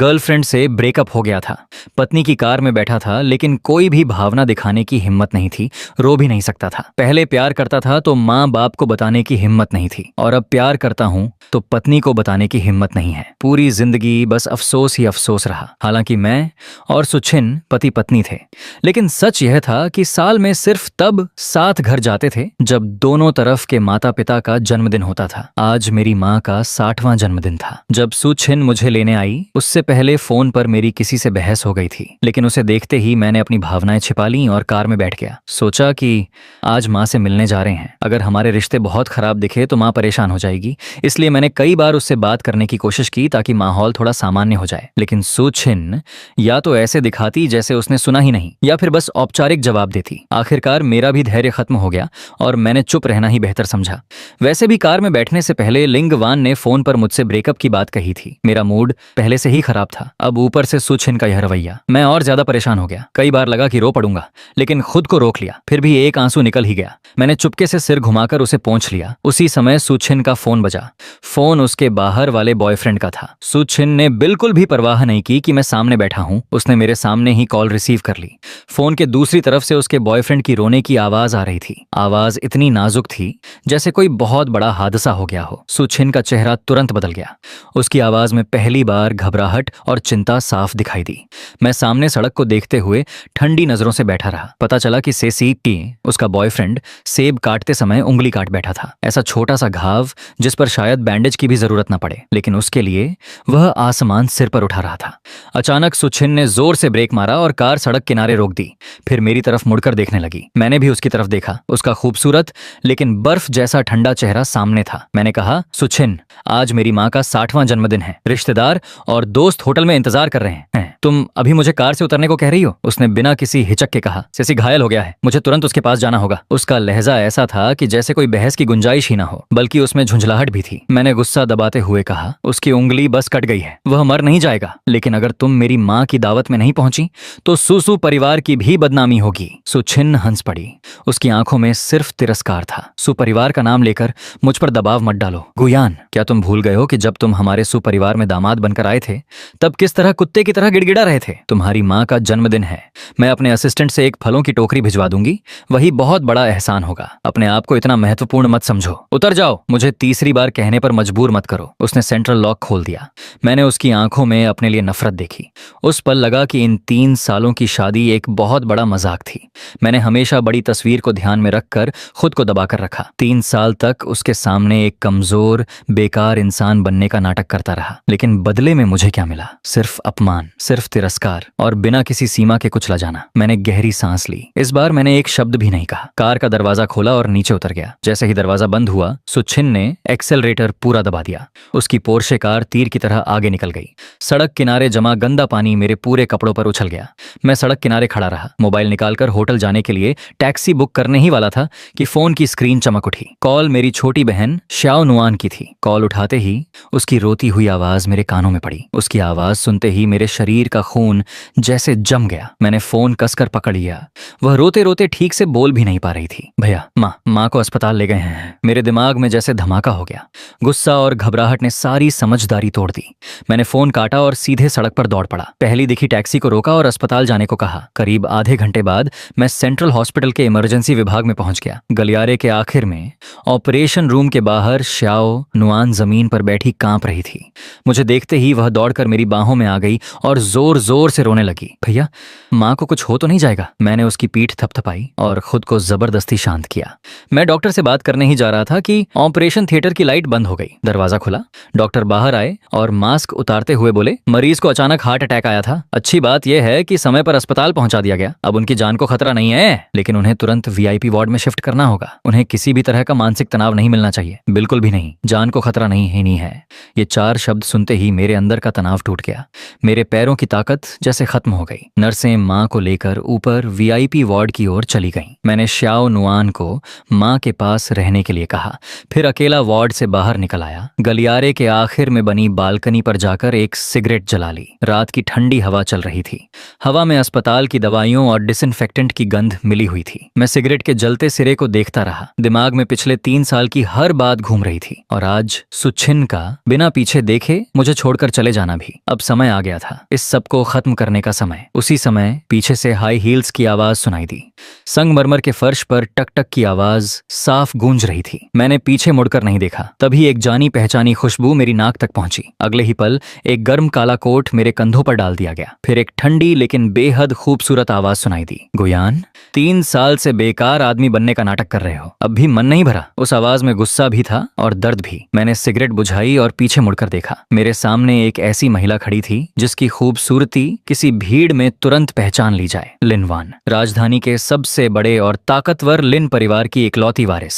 Girlfriend से breakup हो गया था। पत्नी की कार में बैठा था, लेकिन कोई भी भावना दिखाने की हिम्मत नहीं थी, रो भी नहीं सकता था। पहले प्यार करता था तो माँ बाप को बताने की हिम्मत नहीं थी, और अब प्यार करता हूँ तो पत्नी को बताने की हिम्मत नहीं है। पूरी जिंदगी बस अफसोस ही अफसोस रहा। हालांकि मैं और सुचिन पति पत्नी थे, लेकिन सच यह था कि साल में सिर्फ तब साथ घर जाते थे जब दोनों तरफ के माता पिता का जन्मदिन होता था। आज मेरी माँ का 60वां जन्मदिन था। जब सुचिन मुझे लेने आई, उससे पहले फोन पर मेरी किसी से बहस हो गई थी, लेकिन उसे देखते ही मैंने अपनी भावनाएं छिपा ली और कार में बैठ गया। सोचा कि आज माँ से मिलने जा रहे हैं, अगर हमारे रिश्ते बहुत खराब दिखे तो माँ परेशान हो जाएगी, इसलिए मैंने कई बार उससे बात करने की कोशिश की ताकि माहौल थोड़ा सामान्य हो जाए। लेकिन सुचिन या तो ऐसे दिखाती जैसे उसने सुना ही नहीं, या फिर बस औपचारिक जवाब देती। आखिरकार मेरा भी धैर्य खत्म हो गया और मैंने चुप रहना ही बेहतर समझा। वैसे भी कार में बैठने से पहले लिंगवान ने फोन पर मुझसे ब्रेकअप की बात कही थी। मेरा मूड पहले से ही खराब था, अब ऊपर से सुचिन का यह रवैया। मैं और ज्यादा परेशान हो गया। कई बार लगा कि रो पड़ूंगा, लेकिन खुद को रोक लिया। फिर भी एक आंसू निकल ही गया। मैंने चुपके से सिर घुमाकर उसे पोंछ लिया। उसी समय सुचिन का फोन बजा। फोन उसके बाहर वाले बॉयफ्रेंड का था। सुचिन ने बिल्कुल भी परवाह नहीं की कि मैं सामने बैठा हूं। उसने मेरे सामने ही कॉल रिसीव कर ली। फोन के दूसरी तरफ से उसके बॉयफ्रेंड की रोने की आवाज आ रही थी। आवाज इतनी नाजुक थी जैसे कोई बहुत बड़ा हादसा हो गया हो। सुचिन का चेहरा तुरंत बदल गया। उसकी आवाज में पहली बार घबराहट और चिंता साफ दिखाई दी। मैं सामने सड़क को देखते हुए ठंडी नजरों से बैठा रहा। पता चला कि सेसी की उसका बॉयफ्रेंड सेब काटते समय उंगली काट बैठा था। ऐसा छोटा सा घाव जिस पर शायद बैंडेज की भी जरूरत न पड़े, लेकिन उसके लिए वह आसमान सिर पर उठा रहा था। अचानक सुचिन ने जोर से ब्रेक मारा और कार सड़क किनारे रोक दी। फिर मेरी तरफ मुड़कर देखने लगी। मैंने भी उसकी तरफ देखा। उसका खूबसूरत लेकिन बर्फ जैसा ठंडा चेहरा सामने था। मैंने कहा, सुचिन, आज मेरी माँ का 60वां जन्मदिन है। रिश्तेदार और दोस्त होटल में इंतजार कर रहे हैं। तुम अभी मुझे कार से उतरने को कह रही हो? उसने बिना किसी हिचक के कहा। सेसी घायल हो गया है, मुझे तुरंत उसके पास जाना होगा। उसका लहजा ऐसा था कि जैसे कोई बहस की गुंजाइश ही ना हो, बल्कि उसमें झुंझलाहट भी थी। मैंने गुस्सा दबाते हुए कहा, उसकी उंगली बस कट गई है, वह मर नहीं जाएगा, लेकिन अगर तुम मेरी माँ की दावत में नहीं पहुंची तो सुसु परिवार की भी बदनामी होगी। सुचिन हंस पड़ी। उसकी आंखों में सिर्फ तिरस्कार था। सुपरिवार का नाम लेकर मुझ पर दबाव मत डालो। गुयान, क्या तुम भूल गए हो कि जब तुम हमारे सुपरिवार में दामाद बनकर आए थे तब किस तरह कुत्ते की तरह गिड़गिड़ा रहे थे? तुम्हारी माँ का जन्मदिन है, मैं अपने असिस्टेंट से एक फलों की टोकरी भिजवा दूंगी, वही बहुत बड़ा एहसान होगा। अपने आप को इतना महत्वपूर्ण मत समझो। उतर जाओ, मुझे तीसरी बार कहने पर मजबूर मत करो। उसने सेंट्रल लॉक खोल दिया। मैंने उसकी आंखों में अपने लिए नफरत देखी। उस पल लगा कि इन 3 सालों की शादी एक बहुत बड़ा मजाक थी। मैंने हमेशा बड़ी तस्वीर को ध्यान में रखकर खुद को दबाकर रखा। 3 साल तक उसके सामने एक कमजोर बेकार इंसान बनने का नाटक करता रहा, लेकिन बदले में मुझे क्या मिला? सिर्फ अपमान, सिर्फ तिरस्कार और बिना किसी सीमा के कुचला जाना। मैंने गहरी सांस ली। इस बार मैंने एक शब्द भी नहीं कहा। कार का दरवाजा खोला और नीचे उतर गया। जैसे ही दरवाजा बंद हुआ, सुचिन ने एक्सेलरेटर पूरा दबा दिया। उसकी पोर्शे कार तीर की तरह आगे निकल गई। सड़क किनारे जमा गंदा पानी मेरे पूरे कपड़ों पर उछल गया। मैं सड़क किनारे खड़ा रहा। मोबाइल निकालकर होटल जाने के लिए टैक्सी बुक करने ही वाला था कि फोन की स्क्रीन चमक उठी। कॉल मेरी छोटी बहन श्याओ नुआन की थी। कॉल उठाते ही उसकी रोती हुई आवाज मेरे कानों में पड़ी। उसकी आवाज सुनते ही मेरे शरीर का खून जैसे जम गया। मैंने फोन कसकर पकड़ लिया। वह रोते रोते ठीक से बोल भी नहीं पा रही थी। भैया, माँ को अस्पताल ले गए हैं। मेरे दिमाग में जैसे धमाका हो गया। गुस्सा और घबराहट ने सारी समझदारी तोड़ दी। मैंने फोन काटा और सीधे सड़क पर दौड़ पड़ा। पहली दिखी टैक्सी को रोका और अस्पताल जाने को कहा। करीब आधे घंटे बाद मैं सेंट्रल हॉस्पिटल के इमरजेंसी विभाग में पहुंच गया। गलियारे के आखिर में ऑपरेशन रूम के बाहर श्याओ नुआन जमीन पर बैठी कांप रही थी। मुझे देखते ही वह दौड़कर मेरी बाहों में आ गई और जोर जोर से रोने लगी। भैया, माँ को कुछ हो तो नहीं जाएगा? मैंने उसकी पीठ थपथपाई और खुद को जबरदस्ती शांत किया। मैं डॉक्टर से बात करने ही जा रहा था कि ऑपरेशन थिएटर की लाइट बंद हो गई। दरवाजा खुला। डॉक्टर बाहर आए और मास्क उतारते हुए बोले, मरीज को अचानक हार्ट अटैक आया था। अच्छी बात यह है कि समय पर अस्पताल पहुंचा दिया गया। अब उनकी जान को खतरा नहीं है, लेकिन उन्हें तुरंत वीआईपी वार्ड में शिफ्ट करना होगा। उन्हें किसी भी तरह का मानसिक तनाव नहीं मिलना चाहिए। बिल्कुल भी नहीं। जान को खतरा नहीं ही नहीं है। ये 4 शब्द सुनते ही मेरे अंदर का तनाव टूट गया। मेरे पैरों की ताकत जैसे खत्म हो गई। नर्सें माँ को लेकर ऊपर वीआईपी वार्ड की ओर चली गईं। मैंने श्याओ नुआन को माँ के पास रहने के लिए कहा। फिर अकेला वार्ड से बाहर निकल आया। गलियारे के आखिर में बनी बालकनी पर जाकर एक सिगरेट जला ली। रात की ठंडी हवा चल रही थी। हवा में अस्पताल की दवाइयों और डिसइंफेक्टेंट की गंध मिली हुई थी। मैं सिगरेट के जलते सिरे को देखता रहा। दिमाग में पिछले 3 साल की हर बात घूम रही थी, और आज सुचिन का बिना पीछे देखे मुझे छोड़कर चले जाना भी। थी। अब समय आ गया था इस सब को खत्म करने का समय। उसी समय पीछे से हाई हील्स की आवाज सुनाई दी। संगमरमर के फर्श पर टक टक की आवाज साफ गूंज रही थी। मैंने पीछे मुड़कर नहीं देखा, तभी एक जानी पहचानी खुशबू मेरी नाक तक पहुंची। अगले ही पल एक गर्म काला कोट मेरे कंधों पर डाल दिया गया। फिर एक ठंडी लेकिन बेहद खूबसूरत आवाज सुनाई दी, गुयान, 3 साल से बेकार आदमी बनने का नाटक कर रहे हो, अब भी मन नहीं भरा? उस आवाज में गुस्सा भी था और दर्द भी। मैंने सिगरेट बुझाई और पीछे मुड़कर देखा। मेरे सामने एक ऐसी महिला खड़ी थी जिसकी खूबसूरती किसी भीड़ में तुरंत पहचान ली जाए। लिन वान, राजधानी के सबसे बड़े और ताकतवर लिन परिवार की इकलौती वारिस,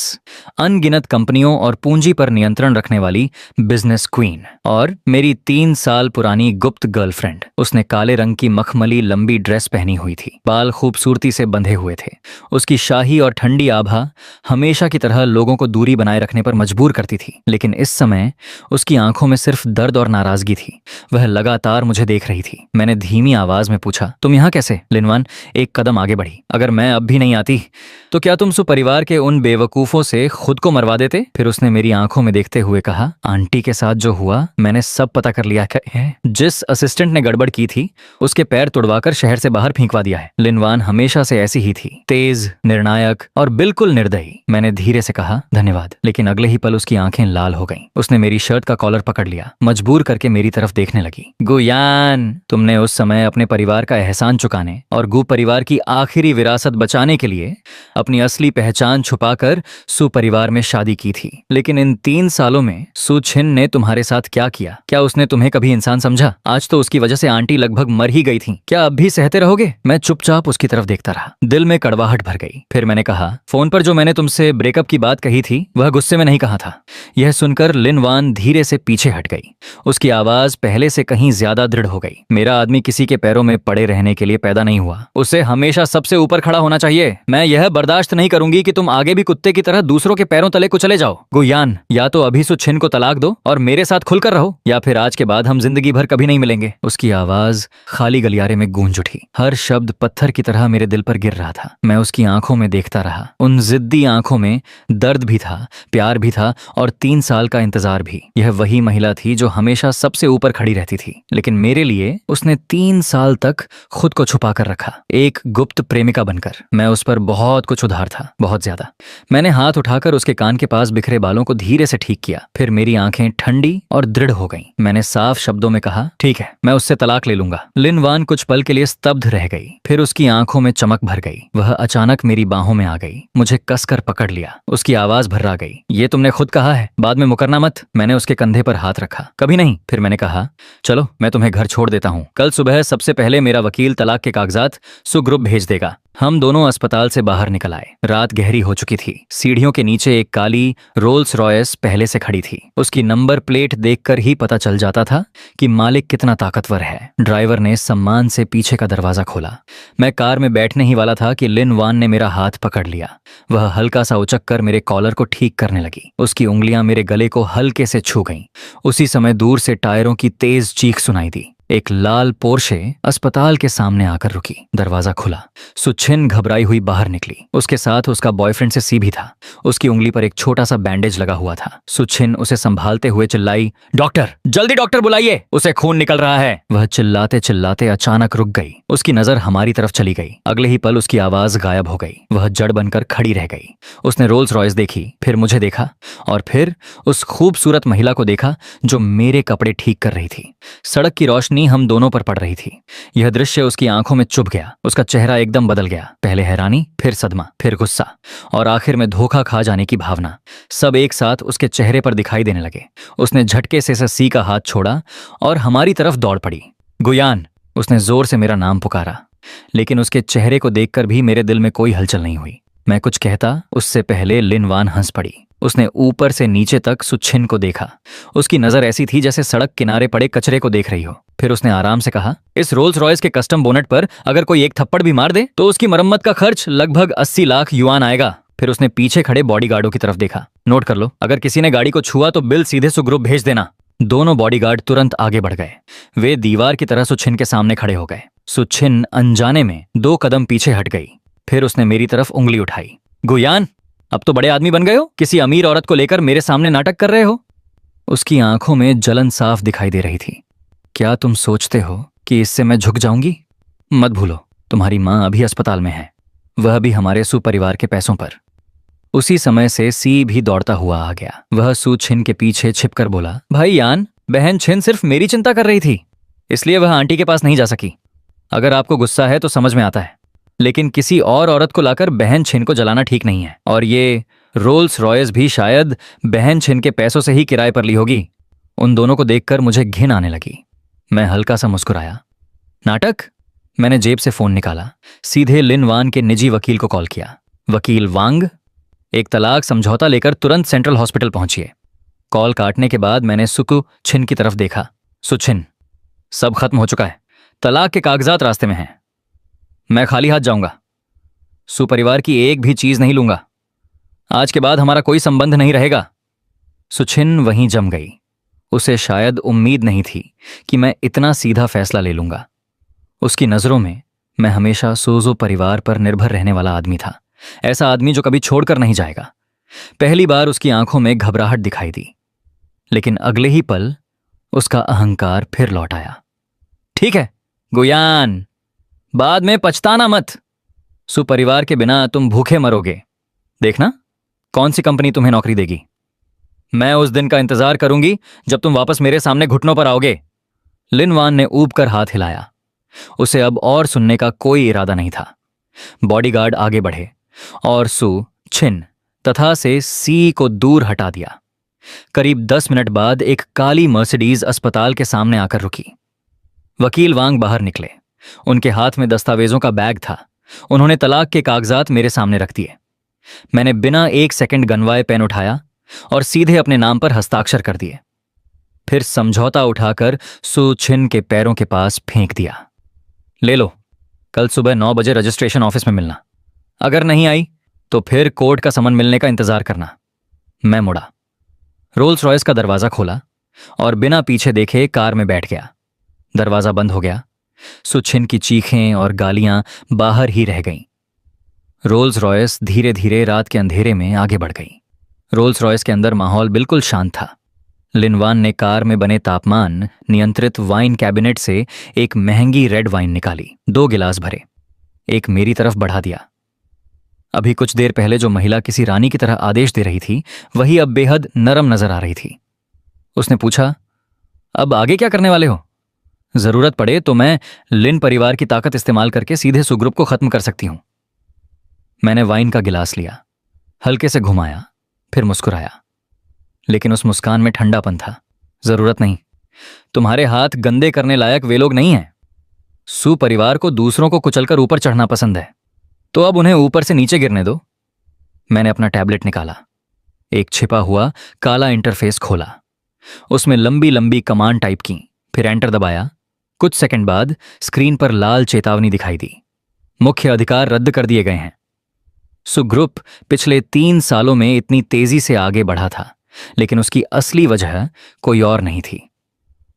अनगिनत कंपनियों और पूंजी पर नियंत्रण रखने वाली बिजनेस क्वीन, और मेरी 3 साल पुरानी गुप्त गर्लफ्रेंड। उसने काले रंग की मखमली लंबी ड्रेस पहनी हुई थी, बाल खूबसूरती से बंधे हुए थे। उसकी शाही और ठंडी आभा हमेशा की तरह लोगों को दूरी बनाए रखने पर मजबूर करती थी, लेकिन इस समय उसकी आंखों में सिर्फ दर्द और नाराजगी थी। वह लगातार मुझे देख रही थी। मैंने धीमी आवाज में पूछा, तुम यहाँ कैसे? लिनवान एक कदम आगे बढ़ी। अगर मैं अब भी नहीं आती तो क्या तुम सुपरिवार के उन बेवकूफों से खुद को मरवा देते? फिर उसने मेरी आंखों में देखते हुए कहा, आंटी के साथ जो हुआ मैंने सब पता कर लिया है। जिस असिस्टेंट ने गड़बड़ की थी उसके पैर तुड़वाकर शहर से बाहर फेंकवा दिया है। लिनवान हमेशा से ऐसी ही थी, तेज, निर्णायक और बिल्कुल निर्दयी। मैंने धीरे से कहा, धन्यवाद, लेकिन अगले ही पल उसकी आंखें लाल हो गईं। उसने मेरी शर्ट का कॉलर पकड़ लिया, मजबूर करके मेरी तरफ देखने लगी। गुयान, तुमने उस समय अपने परिवार का एहसान चुकाने और गु परिवार की आखिरी विरासत बचाने के लिए अपनी असली पहचान छुपाकर सु परिवार में शादी की थी, लेकिन इन 3 सालों में सु छिन ने तुम्हारे साथ क्या किया? क्या उसने तुम्हें कभी इंसान समझा? आज तो उसकी वजह से आंटी लगभग मर ही गई थी। क्या अब भी सहते रहोगे? मैं चुपचाप उसकी तरफ देखता रहा। दिल में कड़वाहट भर गई। फिर मैंने कहा, फोन पर जो मैंने तुमसे ब्रेकअप की बात कही थी वह गुस्से में नहीं कहा था। यह सुनकर लिन वान धीरे से पीछे हट गई। उसकी आवाज पहले से कहीं ज्यादा दृढ़ हो गई। मेरा आदमी किसी के पैरों में पड़े रहने के लिए पैदा नहीं हुआ, उसे हमेशा सबसे ऊपर खड़ा होना चाहिए। मैं यह बर्दाश्त नहीं करूंगी कि तुम आगे भी कुत्ते की तरह दूसरों के पैरों तले कुचले जाओ। गुयान, या तो अभी सु छिन को तलाक दो और मेरे साथ खुलकर रहो, या फिर आज के बाद हम जिंदगी भर कभी नहीं मिलेंगे। उसकी आवाज खाली गलियारे में गूंज उठी। हर शब्द पत्थर की तरह मेरे दिल पर गिर रहा था। मैं उसकी आंखों में देखता रहा। उन जिद्दी आंखों में दर्द भी था, प्यार भी था और 3 साल का इंतजार भी। यह वही महिला थी जो हमेशा सबसे ऊपर खड़ी रहती थी, लेकिन मेरे लिए उसने 3 साल तक खुद को छुपा कर रखा, एक गुप्त प्रेमिका बनकर। मैं उस पर बहुत कुछ उधार था, बहुत ज्यादा। मैंने हाथ उठाकर उसके कान के पास बिखरे बालों को धीरे से ठीक किया। फिर मेरी आंखें ठंडी और दृढ़ हो गईं। मैंने साफ शब्दों में कहा, ठीक है, मैं उससे तलाक ले लूंगा। लिन वान कुछ पल के लिए स्तब्ध रह गई, फिर उसकी आंखों में चमक भर गई। वह अचानक मेरी बाहों में आ गई, मुझे कसकर पकड़ लिया। उसकी आवाज भर्रा गई, ये तुमने खुद कहा है, बाद में मुकरना मत। मैंने उसके कंधे पर हाथ रखा, कभी नहीं। फिर मैंने कहा, चलो मैं तुम्हें घर छोड़ देता हूँ। कल सुबह सबसे पहले मेरा वकील तलाक के कागजात सुग्रुप भेज देगा। हम दोनों अस्पताल से बाहर निकल आए। रात गहरी हो चुकी थी। सीढ़ियों के नीचे एक काली रोल्स रॉयस पहले से खड़ी थी। उसकी नंबर प्लेट देखकर ही पता चल जाता था कि मालिक कितना ताकतवर है। ड्राइवर ने सम्मान से पीछे का दरवाजा खोला। मैं कार में बैठने ही वाला था कि लिन वान ने मेरा हाथ पकड़ लिया। वह हल्का सा उचक कर मेरे कॉलर को ठीक करने लगी। उसकी उंगलियां मेरे गले को हल्के से छू गईं। उसी समय दूर से टायरों की तेज चीख सुनाई दी। एक लाल पोर्शे अस्पताल के सामने आकर रुकी। दरवाजा खुला। सु छिन घबराई हुई बाहर निकली। उसके साथ उसका बॉयफ्रेंड से सी भी था। उसकी उंगली पर एक छोटा सा बैंडेज लगा हुआ था। सु छिन उसे संभालते हुए चिल्लाई, डॉक्टर, जल्दी डॉक्टर बुलाइए, उसे खून निकल रहा है। वह चिल्लाते चिल्लाते अचानक रुक गई। उसकी नजर हमारी तरफ चली गई। अगले ही पल उसकी आवाज गायब हो गई। वह जड़ बनकर खड़ी रह गई। उसने रोल्स रॉयस देखी, फिर मुझे देखा और फिर उस खूबसूरत महिला को देखा जो मेरे कपड़े ठीक कर रही थी। सड़क की रोशनी हम दोनों पर पड़ रही थी। यह दृश्य उसकी आंखों में चुभ गया। उसका चेहरा एकदम बदल गया। पहले हैरानी, फिर सदमा, फिर गुस्सा और आखिर में धोखा खा जाने की भावना, सब एक साथ उसके चेहरे पर दिखाई देने लगे। उसने झटके से सी का हाथ छोड़ा और हमारी तरफ दौड़ पड़ी। गुयान, उसने जोर से मेरा नाम पुकारा, लेकिन उसके चेहरे को देखकर भी मेरे दिल में कोई हलचल नहीं हुई। मैं कुछ कहता उससे पहले लिन वान हंस पड़ी। उसने ऊपर से नीचे तक सु छिन को देखा। उसकी नजर ऐसी थी जैसे सड़क किनारे पड़े कचरे को देख रही हो। फिर उसने आराम से कहा, इस रोल्स रॉयस के कस्टम बोनट पर अगर कोई एक थप्पड़ भी मार दे तो उसकी मरम्मत का खर्च लगभग 80 लाख युआन आएगा। फिर उसने पीछे खड़े बॉडीगार्डों की तरफ देखा। नोट कर लो, अगर किसी ने गाड़ी को छुआ तो बिल सीधे सुग्रुप भेज देना। दोनों बॉडीगार्ड तुरंत आगे बढ़ गए। वे दीवार की तरह सु छिन के सामने खड़े हो गए। सु छिन अनजाने में 2 कदम पीछे हट गई। फिर उसने मेरी तरफ उंगली उठाई। गुयान, अब तो बड़े आदमी बन गए हो, किसी अमीर औरत को लेकर मेरे सामने नाटक कर रहे हो। उसकी आंखों में जलन साफ दिखाई दे रही थी। क्या तुम सोचते हो कि इससे मैं झुक जाऊंगी? मत भूलो, तुम्हारी माँ अभी अस्पताल में है, वह भी हमारे सुपरिवार के पैसों पर। उसी समय से सी भी दौड़ता हुआ आ गया। वह सू छिन के पीछे छिपकर बोला, भाई यान, बहन छिन सिर्फ मेरी चिंता कर रही थी, इसलिए वह आंटी के पास नहीं जा सकी। अगर आपको गुस्सा है तो समझ में आता है, लेकिन किसी और औरत को लाकर बहन छिन को जलाना ठीक नहीं है। और ये रोल्स रॉयस भी शायद बहन छिन के पैसों से ही किराए पर ली होगी। उन दोनों को देखकर मुझे घिन आने लगी। मैं हल्का सा मुस्कुराया। नाटक? मैंने जेब से फोन निकाला, सीधे लिन वान के निजी वकील को कॉल किया। वकील वांग, एक तलाक समझौता लेकर तुरंत सेंट्रल हॉस्पिटल पहुंचिए। कॉल काटने के बाद मैंने सुकु छिन की तरफ देखा। सुछिन, सब खत्म हो चुका है, तलाक के कागजात रास्ते में हैं। मैं खाली हाथ जाऊंगा, सुपरिवार की एक भी चीज नहीं लूंगा। आज के बाद हमारा कोई संबंध नहीं रहेगा। सुछिन वहीं जम गई। उसे शायद उम्मीद नहीं थी कि मैं इतना सीधा फैसला ले लूंगा। उसकी नजरों में मैं हमेशा सोजो परिवार पर निर्भर रहने वाला आदमी था, ऐसा आदमी जो कभी छोड़कर नहीं जाएगा। पहली बार उसकी आंखों में घबराहट दिखाई दी, लेकिन अगले ही पल उसका अहंकार फिर लौट आया। ठीक है गुयान, बाद में पछताना मत। सुपरिवार के बिना तुम भूखे मरोगे। देखना कौन सी कंपनी तुम्हें नौकरी देगी। मैं उस दिन का इंतजार करूंगी जब तुम वापस मेरे सामने घुटनों पर आओगे। लिन वान ने ऊब कर हाथ हिलाया। उसे अब और सुनने का कोई इरादा नहीं था। बॉडीगार्ड आगे बढ़े और सू छिन तथा से सी को दूर हटा दिया। करीब 10 मिनट बाद एक काली मर्सिडीज अस्पताल के सामने आकर रुकी। वकील वांग बाहर निकले। उनके हाथ में दस्तावेजों का बैग था। उन्होंने तलाक के कागजात मेरे सामने रख दिए। मैंने बिना 1 सेकंड गनवाए पेन उठाया और सीधे अपने नाम पर हस्ताक्षर कर दिए। फिर समझौता उठाकर सू छिन के पैरों के पास फेंक दिया। ले लो, कल सुबह 9 बजे रजिस्ट्रेशन ऑफिस में मिलना। अगर नहीं आई तो फिर कोर्ट का समन मिलने का इंतजार करना। मैं मुड़ा, रोल्स रॉयस का दरवाजा खोला और बिना पीछे देखे कार में बैठ गया। दरवाजा बंद हो गया। सुछिन की चीखें और गालियां बाहर ही रह गईं। रोल्स रॉयस धीरे धीरे रात के अंधेरे में आगे बढ़ गई। रोल्स रॉयस के अंदर माहौल बिल्कुल शांत था। लिनवान ने कार में बने तापमान नियंत्रित वाइन कैबिनेट से एक महंगी रेड वाइन निकाली। 2 गिलास भरे, एक मेरी तरफ बढ़ा दिया। अभी कुछ देर पहले जो महिला किसी रानी की तरह आदेश दे रही थी, वही अब बेहद नरम नजर आ रही थी। उसने पूछा, अब आगे क्या करने वाले हो? जरूरत पड़े तो मैं लिन परिवार की ताकत इस्तेमाल करके सीधे सुग्रुप को खत्म कर सकती हूं। मैंने वाइन का गिलास लिया, हल्के से घुमाया, फिर मुस्कुराया, लेकिन उस मुस्कान में ठंडापन था। जरूरत नहीं, तुम्हारे हाथ गंदे करने लायक वे लोग नहीं हैं। सुपरिवार को दूसरों को कुचलकर ऊपर चढ़ना पसंद है, तो अब उन्हें ऊपर से नीचे गिरने दो। मैंने अपना टैबलेट निकाला, एक छिपा हुआ काला इंटरफेस खोला। उसमें लंबी लंबी कमांड टाइप की, फिर एंटर दबाया। कुछ सेकंड बाद स्क्रीन पर लाल चेतावनी दिखाई दी, मुख्य अधिकार रद्द कर दिए गए हैं। सुग्रुप पिछले 3 सालों में इतनी तेजी से आगे बढ़ा था, लेकिन उसकी असली वजह कोई और नहीं थी।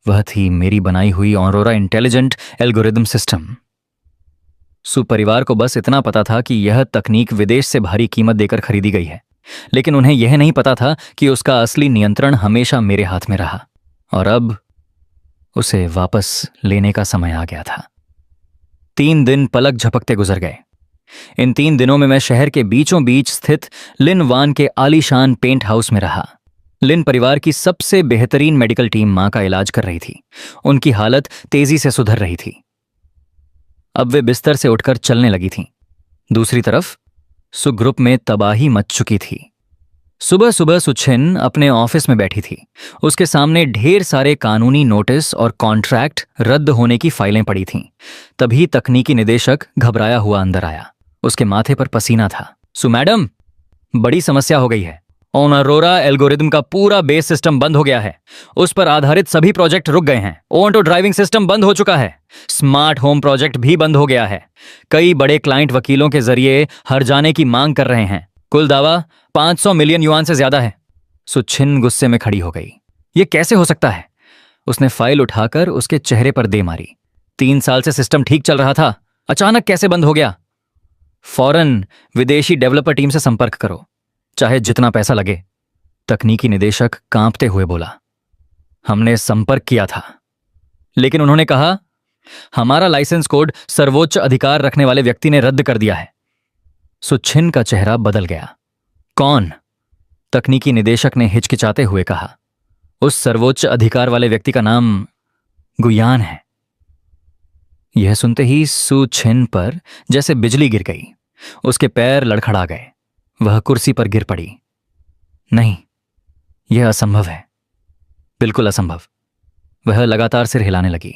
वह थी मेरी बनाई हुई ऑरोरा इंटेलिजेंट एल्गोरिदम सिस्टम। सुपरिवार को बस इतना पता था कि यह तकनीक विदेश से भारी कीमत देकर खरीदी गई है, लेकिन उन्हें यह नहीं पता था कि उसका असली नियंत्रण हमेशा मेरे हाथ में रहा, और अब उसे वापस लेने का समय आ गया था। 3 दिन पलक झपकते गुजर गए। इन 3 दिनों में मैं शहर के बीचों बीच स्थित लिन वान के आलीशान पेंट हाउस में रहा। लिन परिवार की सबसे बेहतरीन मेडिकल टीम मां का इलाज कर रही थी। उनकी हालत तेजी से सुधर रही थी। अब वे बिस्तर से उठकर चलने लगी थीं। दूसरी तरफ सुग्रुप में तबाही मच चुकी थी। सुबह सुबह सुछिन अपने ऑफिस में बैठी थी। उसके सामने ढेर सारे कानूनी नोटिस और कॉन्ट्रैक्ट रद्द होने की फाइलें पड़ी थीं। तभी तकनीकी निदेशक घबराया हुआ अंदर आया। उसके माथे पर पसीना था। सु मैडम, बड़ी समस्या हो गई है। ऑनरोरा एल्गोरिदम का पूरा बेस सिस्टम बंद हो गया है। उस पर आधारित सभी प्रोजेक्ट रुक गए हैं। ऑटो ड्राइविंग सिस्टम बंद हो चुका है। स्मार्ट होम प्रोजेक्ट भी बंद हो गया है। कई बड़े क्लाइंट वकीलों के जरिए हर्जाने की मांग कर रहे हैं। कुल दावा 500 मिलियन युआन से ज्यादा है। सुछिन गुस्से में खड़ी हो गई। यह कैसे हो सकता है? उसने फाइल उठाकर उसके चेहरे पर दे मारी। 3 साल से सिस्टम ठीक चल रहा था, अचानक कैसे बंद हो गया? फौरन विदेशी डेवलपर टीम से संपर्क करो, चाहे जितना पैसा लगे। तकनीकी निदेशक कांपते हुए बोला। हमने संपर्क किया था, लेकिन उन्होंने कहा, हमारा लाइसेंस कोड सर्वोच्च अधिकार रखने वाले व्यक्ति ने रद्द कर दिया है। सुच्छिन का चेहरा बदल गया। कौन? तकनीकी निदेशक ने हिचकिचाते हुए कहा। उस सर्वोच्च अधिकार वाले व्यक्ति का नाम गुयान है। यह सुनते ही सु छिन पर जैसे बिजली गिर गई। उसके पैर लड़खड़ा गए। वह कुर्सी पर गिर पड़ी। नहीं, यह असंभव है, बिल्कुल असंभव। वह लगातार सिर हिलाने लगी।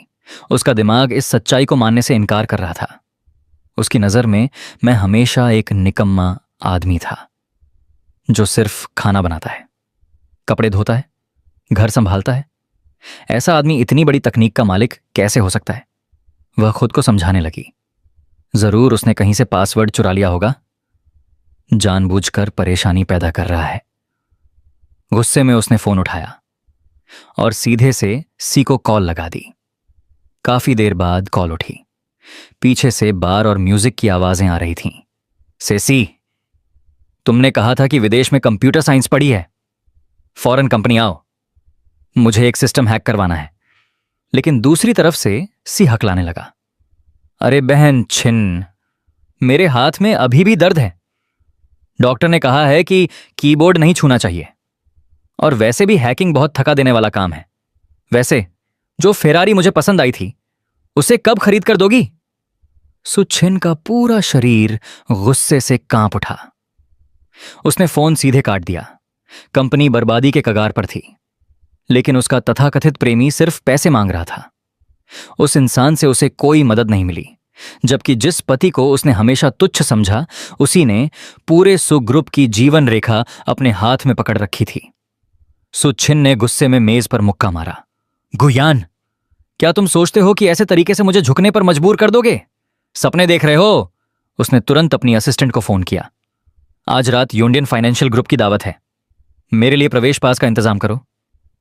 उसका दिमाग इस सच्चाई को मानने से इनकार कर रहा था। उसकी नजर में मैं हमेशा एक निकम्मा आदमी था जो सिर्फ खाना बनाता है, कपड़े धोता है, घर संभालता है। ऐसा आदमी इतनी बड़ी तकनीक का मालिक कैसे हो सकता है? वह खुद को समझाने लगी। जरूर उसने कहीं से पासवर्ड चुरा लिया होगा। जानबूझकर परेशानी पैदा कर रहा है। गुस्से में उसने फोन उठाया और सीधे से सी को कॉल लगा दी। काफी देर बाद कॉल उठी। पीछे से बार और म्यूजिक की आवाजें आ रही थीं। सेसी, तुमने कहा था कि विदेश में कंप्यूटर साइंस पढ़ी है। फौरन कंपनी आओ, मुझे एक सिस्टम हैक करवाना है। लेकिन दूसरी तरफ से सी हकलाने लगा। अरे बहन छिन, मेरे हाथ में अभी भी दर्द है। डॉक्टर ने कहा है कि कीबोर्ड नहीं छूना चाहिए। और वैसे भी हैकिंग बहुत थका देने वाला काम है। वैसे जो फेरारी मुझे पसंद आई थी, उसे कब खरीद कर दोगी? सुछिन का पूरा शरीर गुस्से से कांप उठा। उसने फोन सीधे काट दिया। कंपनी बर्बादी के कगार पर थी, लेकिन उसका तथाकथित प्रेमी सिर्फ पैसे मांग रहा था। उस इंसान से उसे कोई मदद नहीं मिली, जबकि जिस पति को उसने हमेशा तुच्छ समझा, उसी ने पूरे सुग्रुप की जीवन रेखा अपने हाथ में पकड़ रखी थी। सुछिन ने गुस्से में मेज पर मुक्का मारा। गुयान, क्या तुम सोचते हो कि ऐसे तरीके से मुझे झुकने पर मजबूर कर दोगे? सपने देख रहे हो? उसने तुरंत अपनी असिस्टेंट को फोन किया। आज रात यूनियन फाइनेंशियल ग्रुप की दावत है। मेरे लिए प्रवेश पास का इंतजाम करो।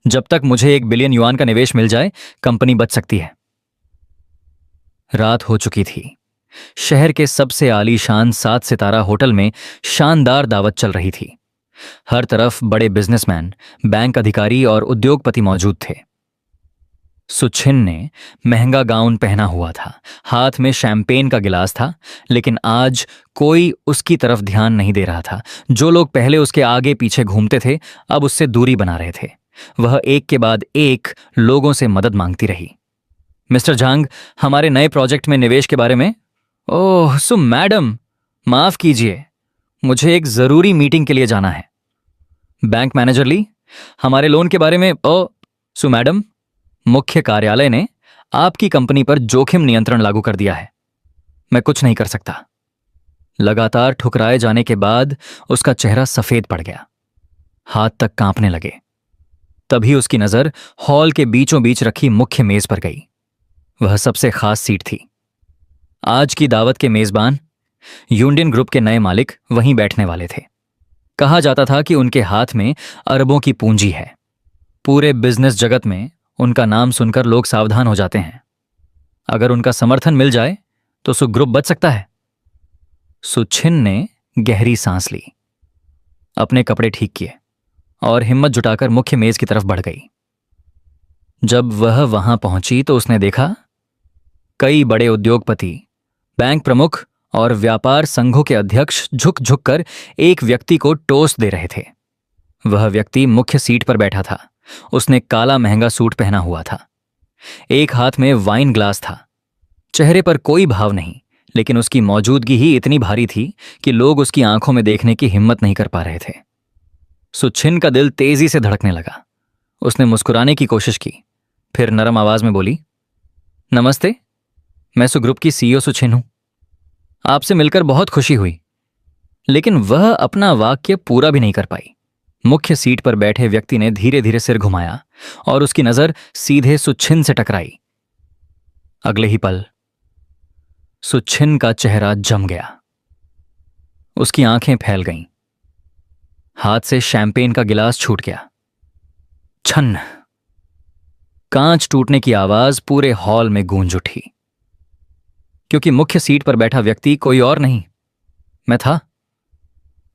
जब तक मुझे 1 बिलियन युआन का निवेश मिल जाए, कंपनी बच सकती है। रात हो चुकी थी। शहर के सबसे आलीशान 7 सितारा होटल में शानदार दावत चल रही थी। हर तरफ बड़े बिजनेसमैन, बैंक अधिकारी और उद्योगपति मौजूद थे। सुछिन ने महंगा गाउन पहना हुआ था, हाथ में शैंपेन का गिलास था, लेकिन आज कोई उसकी तरफ ध्यान नहीं दे रहा था। जो लोग पहले उसके आगे पीछे घूमते थे, अब उससे दूरी बना रहे थे। वह एक के बाद एक लोगों से मदद मांगती रही। मिस्टर झांग, हमारे नए प्रोजेक्ट में निवेश के बारे में। ओह सु मैडम, माफ कीजिए, मुझे एक जरूरी मीटिंग के लिए जाना है। बैंक मैनेजर ली, हमारे लोन के बारे में। ओ सु मैडम, मुख्य कार्यालय ने आपकी कंपनी पर जोखिम नियंत्रण लागू कर दिया है। मैं कुछ नहीं कर सकता। लगातार ठुकराए जाने के बाद उसका चेहरा सफेद पड़ गया। हाथ तक कांपने लगे। तभी उसकी नजर हॉल के बीचों बीच रखी मुख्य मेज पर गई। वह सबसे खास सीट थी। आज की दावत के मेजबान यूनियन ग्रुप के नए मालिक वहीं बैठने वाले थे। कहा जाता था कि उनके हाथ में अरबों की पूंजी है। पूरे बिजनेस जगत में उनका नाम सुनकर लोग सावधान हो जाते हैं। अगर उनका समर्थन मिल जाए तो सुग्रुप बच सकता है। सुछिन ने गहरी सांस ली, अपने कपड़े ठीक किए और हिम्मत जुटाकर मुख्य मेज की तरफ बढ़ गई। जब वह वहां पहुंची तो उसने देखा कई बड़े उद्योगपति, बैंक प्रमुख और व्यापार संघों के अध्यक्ष झुक झुक कर एक व्यक्ति को टोस्ट दे रहे थे। वह व्यक्ति मुख्य सीट पर बैठा था। उसने काला महंगा सूट पहना हुआ था। एक हाथ में वाइन ग्लास था। चेहरे पर कोई भाव नहीं, लेकिन उसकी मौजूदगी ही इतनी भारी थी कि लोग उसकी आंखों में देखने की हिम्मत नहीं कर पा रहे थे। सुछिन का दिल तेजी से धड़कने लगा। उसने मुस्कुराने की कोशिश की, फिर नरम आवाज में बोली, नमस्ते, मैं सुग्रुप की सीईओ सुछिन हूं। आपसे मिलकर बहुत खुशी हुई। लेकिन वह अपना वाक्य पूरा भी नहीं कर पाई। मुख्य सीट पर बैठे व्यक्ति ने धीरे धीरे सिर घुमाया और उसकी नजर सीधे सुछिन से टकराई। अगले ही पल सुछिन का चेहरा जम गया। उसकी आंखें फैल गईं। हाथ से शैंपेन का गिलास छूट गया। छन! कांच टूटने की आवाज पूरे हॉल में गूंज उठी, क्योंकि मुख्य सीट पर बैठा व्यक्ति कोई और नहीं, मैं था।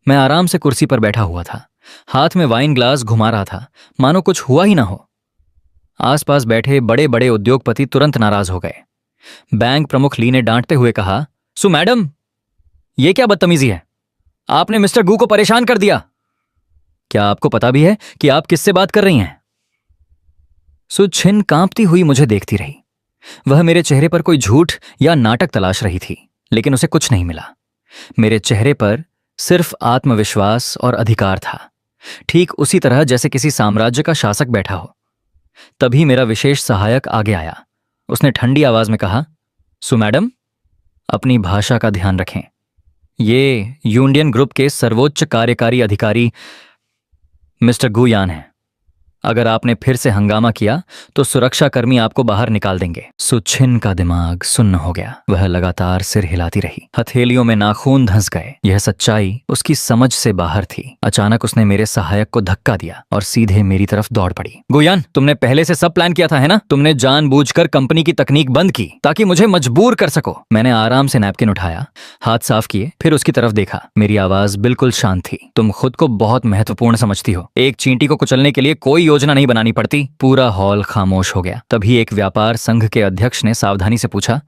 मैं आराम से कुर्सी पर बैठा हुआ था, हाथ में वाइन ग्लास घुमा रहा था, मानो कुछ हुआ ही ना हो। आसपास बैठे बड़े बड़े उद्योगपति तुरंत नाराज हो गए। बैंक प्रमुख ली ने डांटते हुए कहा, सु मैडम, यह क्या बदतमीजी है? आपने मिस्टर गू को परेशान कर दिया। क्या आपको पता भी है कि आप किससे बात कर रही हैं? सु छिन कांपती हुई मुझे देखती रही। वह मेरे चेहरे पर कोई झूठ या नाटक तलाश रही थी, लेकिन उसे कुछ नहीं मिला। मेरे चेहरे पर सिर्फ आत्मविश्वास और अधिकार था, ठीक उसी तरह जैसे किसी साम्राज्य का शासक बैठा हो। तभी मेरा विशेष सहायक आगे आया। उसने ठंडी आवाज में कहा, सु मैडम, अपनी भाषा का ध्यान रखें। ये यूनियन ग्रुप के सर्वोच्च कार्यकारी अधिकारी मिस्टर गुयान हैं। अगर आपने फिर से हंगामा किया तो सुरक्षाकर्मी आपको बाहर निकाल देंगे। सुछिन का दिमाग सुन्न हो गया। वह लगातार सिर हिलाती रही, हथेलियों में नाखून धंस गए। यह सच्चाई उसकी समझ से बाहर थी। अचानक उसने मेरे सहायक को धक्का दिया और सीधे मेरी तरफ दौड़ पड़ी। गुयान, तुमने पहले से सब प्लान किया था, है ना? तुमने जानबूझकर कंपनी की तकनीक बंद की ताकि मुझे मजबूर कर सको। मैंने आराम से नैपकिन उठाया, हाथ साफ किए, फिर उसकी तरफ देखा। मेरी आवाज बिल्कुल शांत थी। तुम खुद को बहुत महत्वपूर्ण समझती हो। एक चींटी को कुचलने के लिए कोई योजना नहीं बनानी पड़ती। पूरा हॉल खामोश हो गया। तभी एक व्यापार संघ के अध्यक्ष ने सावधानी से पूछा,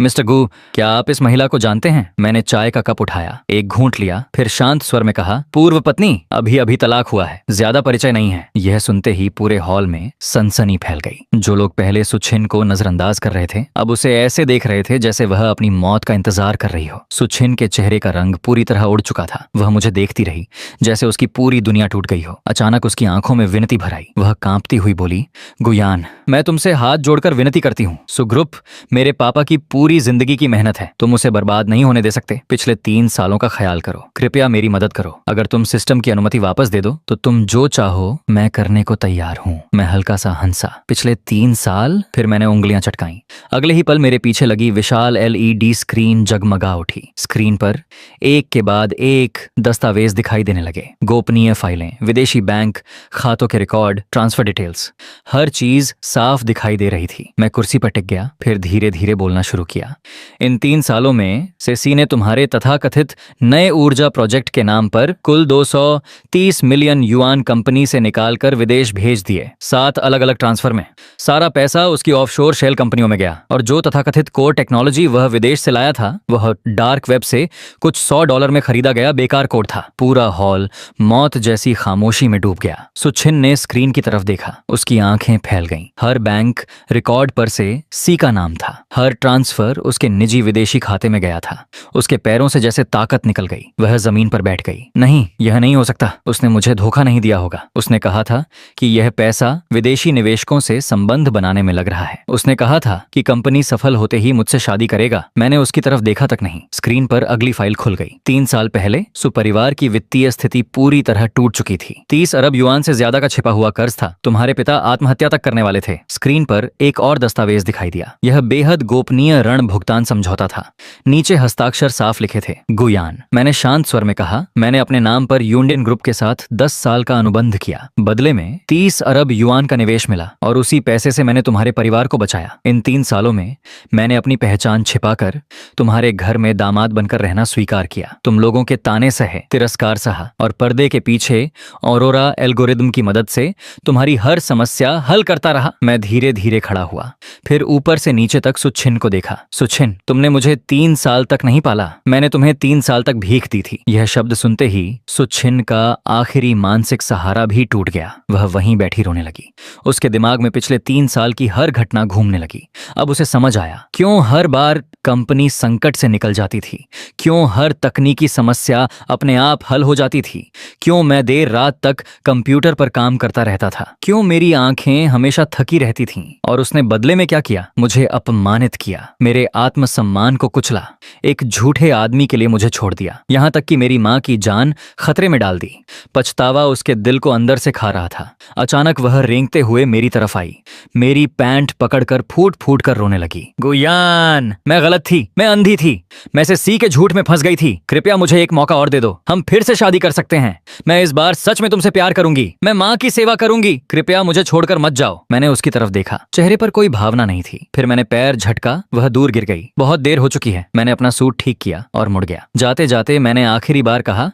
मिस्टर गू, क्या आप इस महिला को जानते हैं? मैंने चाय का कप उठाया, एक घूंट लिया, फिर शांत स्वर में कहा, पूर्व पत्नी, अभी अभी तलाक हुआ है, ज्यादा परिचय नहीं है। यह सुनते ही पूरे हॉल में सनसनी फैल गई। जो लोग पहले सुछिन को नजरअंदाज कर रहे थे, अब उसे ऐसे देख रहे थे जैसे वह अपनी मौत का इंतजार कर रही हो। सुछिन के चेहरे का रंग पूरी तरह उड़ चुका था। वह मुझे देखती रही जैसे उसकी पूरी दुनिया टूट गई हो। अचानक उसकी आंखों में विनती भर आई। वह कांपती हुई बोली, गुयान, मैं तुमसे हाथ जोड़कर विनती करती हूँ। सुग्रुप मेरे पापा की पूरी जिंदगी की मेहनत है। तुम उसे बर्बाद नहीं होने दे सकते। पिछले 3 सालों का ख्याल करो। कृपया मेरी मदद करो। अगर तुम सिस्टम की अनुमति वापस दे दो तो तुम जो चाहो मैं करने को तैयार हूँ। मैं हल्का सा हंसा। पिछले 3 साल? फिर मैंने उंगलियां चटकाई। अगले ही पल मेरे पीछे लगी विशाल LED स्क्रीन जगमगा उठी। स्क्रीन पर एक के बाद एक दस्तावेज दिखाई देने लगे। गोपनीय फाइलें, विदेशी बैंक खातों के रिकॉर्ड, ट्रांसफर डिटेल्स, हर चीज साफ दिखाई दे रही थी। मैं कुर्सी पर टिक गया, फिर धीरे धीरे बोलना शुरू किया। इन 3 सालों में सेसी ने तुम्हारे तथाकथित नए ऊर्जा प्रोजेक्ट के नाम पर कुल 230 मिलियन युआन कंपनी से निकालकर विदेश भेज दिए, 7 अलग अलग ट्रांसफर में। सारा पैसा उसकी ऑफशोर शेल कंपनियों में गया, और जो तथाकथित कोर टेक्नोलॉजी वह विदेश से लाया था वह डार्क वेब से कुछ $100 में खरीदा गया बेकार कोड था। पूरा हॉल मौत जैसी खामोशी में डूब गया। सुछिन ने स्क्रीन की तरफ देखा। उसकी आंखें फैल गईं। हर बैंक रिकॉर्ड पर से सी का नाम था। हर ट्रांसफर उसके निजी विदेशी खाते में गया था। उसके पैरों से जैसे ताकत निकल गई। वह जमीन पर बैठ गई। नहीं, यह नहीं हो सकता। उसने मुझे धोखा नहीं दिया होगा। उसने कहा था कि यह पैसा विदेशी निवेशकों से संबंध बनाने में लग रहा है। उसने कहा था कि कंपनी सफल होते ही मुझसे शादी करेगा। मैंने उसकी तरफ देखा तक नहीं। स्क्रीन पर अगली फाइल खुल गई। 3 साल पहले सुपरिवार की वित्तीय स्थिति पूरी तरह टूट चुकी थी। 30 अरब युआन से ज्यादा का छिपा हुआ कर्ज था। तुम्हारे पिता आत्महत्या तक करने वाले थे। स्क्रीन पर एक और दस्तावेज दिखाई दिया। यह बेहद गोपनीय ऋण भुगतान समझौता था। नीचे हस्ताक्षर साफ लिखे थे, गुयान। मैंने शांत स्वर में कहा, मैंने अपने नाम पर यूनियन ग्रुप के साथ 10 साल का अनुबंध किया। बदले में 30 अरब युआन का निवेश मिला, और उसी पैसे से मैंने तुम्हारे परिवार को बचाया। इन 3 सालों में मैंने अपनी पहचान छिपाकर तुम्हारे घर में दामाद बनकर रहना स्वीकार किया। तुम लोगों के ताने सहे, तिरस्कार सहा, और पर्दे के पीछे ऑरोरा एल्गोरिदम की मदद से तुम्हारी हर समस्या हल करता रहा। मैं धीरे धीरे खड़ा हुआ, फिर ऊपर से नीचे तक सुछिन को देखा। सुछिन, तुमने मुझे 3 साल तक नहीं पाला। मैंने तुम्हें 3 साल तक भीख दी थी। यह शब्द सुनते ही सुछिन का आखिरी मानसिक सहारा भी टूट गया। वह वहीं बैठी रोने लगी। उसके दिमाग में पिछले 3 साल की हर घटना घूमने लगी। अब उसे समझ आया क्यों हर बार कंपनी संकट से निकल जाती थी, क्यों हर तकनीकी समस्या अपने आप हल हो जाती थी, क्यों मैं देर रात तक कंप्यूटर पर काम करता रहता था, क्यों मेरी आंखें हमेशा थकी रहती थीं। और उसने बदले में क्या किया? मुझे अपमानित किया, मेरे आत्मसम्मान को कुचला, एक झूठे आदमी के लिए मुझे छोड़ दिया, यहां तक कि मेरी मां की जान खतरे में डाल दी। पछतावा उसके दिल को अंदर से खा रहा था। अचानक वह रेंगते हुए मेरी तरफ आई, मेरी पैंट पकड़कर फूट फूट कर रोने लगी। गुयान, मैं गलत थी, मैं अंधी थी, मैं से सी के झूठ में फंस गई थी। कृपया मुझे एक मौका और दे दो। हम फिर से शादी कर सकते हैं। मैं इस बार सच में तुमसे प्यार करूंगी। मैं मां की सेवा करूंगी, कृपया मुझे छोड़कर मत जाओ। मैंने उसकी तरफ देखा, चेहरे पर कोई भावना नहीं थी। फिर मैंने पैर झटका, वह दूर गिर गई। बहुत देर हो चुकी है। मैंने अपना सूट ठीक किया और मुड़ गया। जाते जाते मैंने आखिरी बार कहा,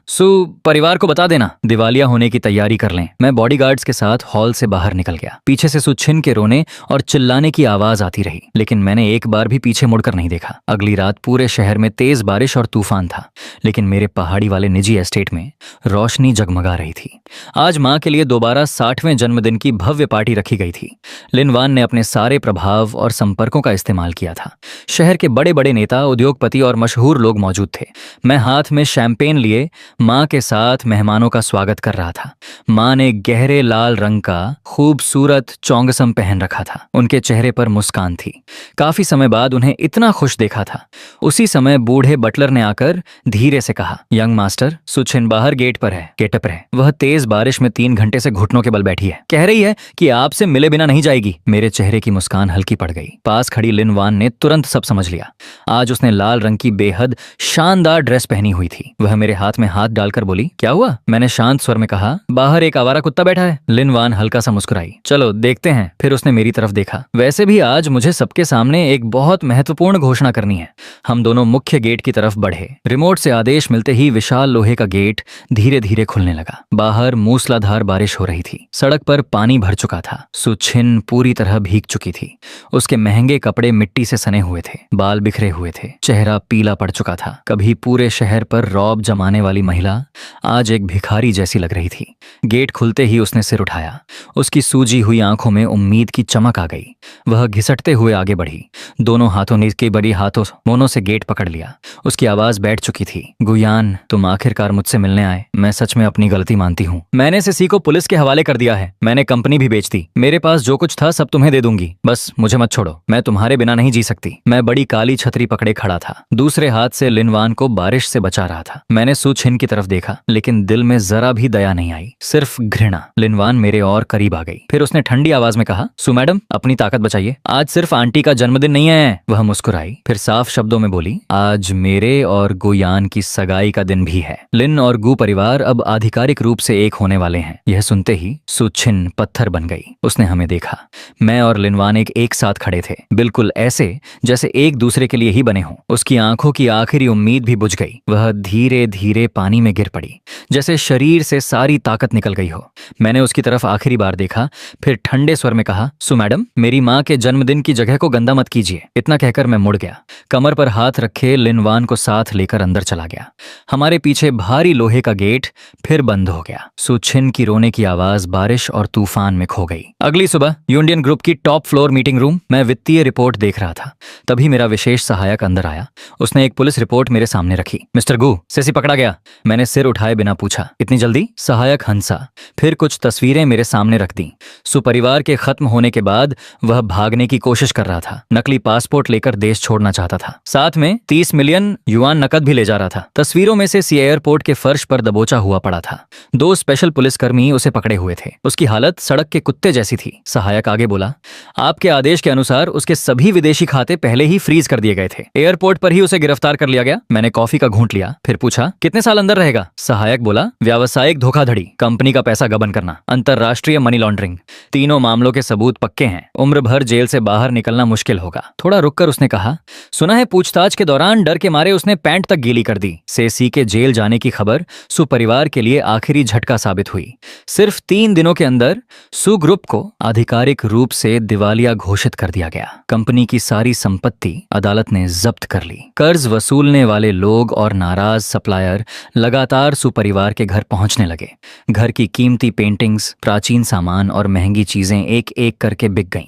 परिवार को बता देना, दिवालिया होने की तैयारी कर लें। मैं बॉडीगार्ड्स के साथ हॉल से बाहर निकल गया। पीछे से सुछिन के रोने और चिल्लाने की आवाज आती रही, लेकिन मैंने एक बार भी पीछे मुड़कर नहीं देखा। अगली रात पूरे शहर में तेज बारिश और तूफान था, लेकिन मेरे पहाड़ी वाले निजी एस्टेट में रोशनी जगमगा रही थी। आज मां के लिए दोबारा 60वें जन्मदिन की भव्य पार्टी रखी गई थी। लिन वान ने अपने सारे प्रभाव और संपर्कों का इस्तेमाल किया था। शहर के बड़े बड़े नेता, उद्योगपति और मशहूर लोग मौजूद थे। मैं हाथ में शैंपेन लिए मां के साथ मेहमानों का स्वागत कर रहा था। मां ने गहरे लाल रंग का खूबसूरत चौंगसम पहन रखा था। उनके चेहरे पर मुस्कान थी। काफी समय बाद उन्हें इतना खुश देखा था। उसी समय बूढ़े बटलर ने आकर धीरे से कहा, यंग मास्टर, सुछिन बाहर गेट पर है, गेटअप है। वह तेज बारिश में 3 घंटे से घुटनों के बल बैठी है। कह रही है कि आपसे मिले बिना नहीं जाएगी। मेरे चेहरे की मुस्कान हल्की पड़ गई। पास खड़ी लिन वान ने तुरंत सब समझ लिया। आज उसने लाल रंग की बेहद शानदार ड्रेस पहनी हुई थी। वह मेरे हाथ में हाथ डालकर बोली, क्या हुआ? मैंने शांत स्वर में कहा, बाहर एक आवारा कुत्ता बैठा है। लिन वान हल्का सा मुस्कुराई, चलो देखते हैं। फिर उसने मेरी तरफ देखा। वैसे भी आज मुझे सबके सामने एक बहुत महत्वपूर्ण घोषणा करनी है। हम दोनों मुख्य गेट की तरफ बढ़े। रिमोट से आदेश मिलते ही विशाल लोहे का गेट धीरे धीरे खुलने लगा। बाहर मूसलाधार बारिश हो रही थी। सड़क पर पानी भर चुका था। सुछिन पूरी तरह भीग चुकी थी। उसके महंगे कपड़े मिट्टी से सने हुए थे, बाल बिखरे हुए थे, चेहरा पीला पड़ चुका था। कभी पूरे शहर पर रौब जमाने वाली महिला आज एक भिखारी जैसी लग रही थी। गेट खुलते ही उसने सिर उठाया। उसकी सूजी हुई आंखों में उम्मीद की चमक आ गई। वह घिसटते हुए आगे बढ़ी। दोनों हाथों ने इसके बड़ी हाथों मोनों से गेट पकड़ लिया। उसकी आवाज बैठ चुकी थी, गुयान, तुम आखिरकार मुझसे मिलने आए। मैं सच में अपनी गलती मानती हूँ। मैंने सीसी को पुलिस के हवाले कर दिया है। मैंने कंपनी भी बेच दी। मेरे पास जो कुछ था सब तुम्हें दे दूंगी। बस मुझे मत छोड़ो। मैं तुम्हारे बिना नहीं जी सकती। मैं बड़ी काली छतरी पकड़े खड़ा था। दूसरे हाथ से लिन वान को बारिश से बचा रहा था। मैंने सुछिन की तरफ देखा, लेकिन दिल में जरा भी दया नहीं आई, सिर्फ घृणा। लिन वान मेरे और करीब आ गई। फिर उसने ठंडी आवाज में कहा, मैडम, अपनी ताकत बचाइए। आज सिर्फ आंटी का जन्मदिन नहीं है। वह मुस्कुराई, फिर साफ शब्दों में बोली, आज मेरे और गुयान की सगाई का दिन भी है। लिन और गु परिवार अब आधिकारिक रूप से एक होने वाले हैं। यह सुनते ही सुछिन पत्थर बन गई। उसने हमें देखा। मैं और लिनवान एक साथ खड़े थे, बिल्कुल ऐसे जैसे एक दूसरे के लिए ही बने हों। उसकी आंखों की आखिरी उम्मीद भी बुझ गई। वह धीरे धीरे पानी में गिर पड़ी, जैसे शरीर से सारी ताकत निकल गई हो। मैंने उसकी तरफ आखिरी बार देखा, फिर ठंडे स्वर में कहा, मैडम, मेरी माँ के जन्मदिन की जगह को गंदा मत कीजिए। इतना कहकर मैं मुड़ गया। कमर पर हाथ रखे लिनवान को साथ लेकर अंदर चला गया। हमारे पीछे भारी लोहे का गेट फिर बंद हो गया। सुछिन की रोने की आवाज बारिश और तूफान में खो गई। अगली सुबह यूनियन ग्रुप की टॉप फ्लोर मीटिंग रूम। मैं वित्तीय रिपोर्ट देख रहा था। तभी मेरा विशेष सहायक अंदर आया। उसने एक पुलिस रिपोर्ट मेरे सामने रखी। मिस्टर गु, सेसी पकड़ा गया। मैंने सिर उठाए बिना पूछा, इतनी जल्दी? सहायक हंसा, फिर कुछ तस्वीरें मेरे सामने रख दी। सुपरिवार के खत्म होने के बाद वह भागने की कोशिश कर रहा था। नकली पासपोर्ट लेकर देश छोड़ना चाहता था। साथ में 30 मिलियन युआन नकद भी ले जा रहा था। तस्वीरों में से सी एयरपोर्ट के फर्श पर दबोचा हुआ पड़ा था। 2 स्पेशल पुलिसकर्मी उसे पकड़े हुए थे। उसकी हालत सड़क के कुत्ते जैसी थी। सहायक आगे बोला, आपके आदेश के अनुसार उसके सभी विदेशी खाते पहले ही फ्रीज कर दिए गए थे। एयरपोर्ट पर ही उसे गिरफ्तार कर लिया गया। मैंने कॉफी का घूंट लिया, फिर पूछा, कितने साल अंदर रहेगा? सहायक बोला, व्यावसायिक धोखाधड़ी, कंपनी का पैसा गबन करना, अंतरराष्ट्रीय मनी लॉन्ड्रिंग, तीनों मामलों के सबूत पक्के हैं। उम्र भर जेल से बाहर निकलना मुश्किल होगा। थोड़ा रुककर उसने कहा, सुना है पूछताछ के दौरान डर के मारे उसने पैंट तक गीली कर दी। सेसी के जेल जाने की खबर सुपरिवार के लिए आखिरी झटका साबित हुई। सिर्फ 3 दिनों के अंदर सु ग्रुप को आधिकारिक रूप से दिवालिया घोषित कर दिया गया। कंपनी की सारी संपत्ति अदालत ने जब्त कर ली। कर्ज वसूलने वाले लोग और नाराज सप्लायर लगातार सुपरिवार के घर पहुंचने लगे। घर की कीमती पेंटिंग्स, प्राचीन सामान और महंगी चीजें एक एक करके बिक गईं।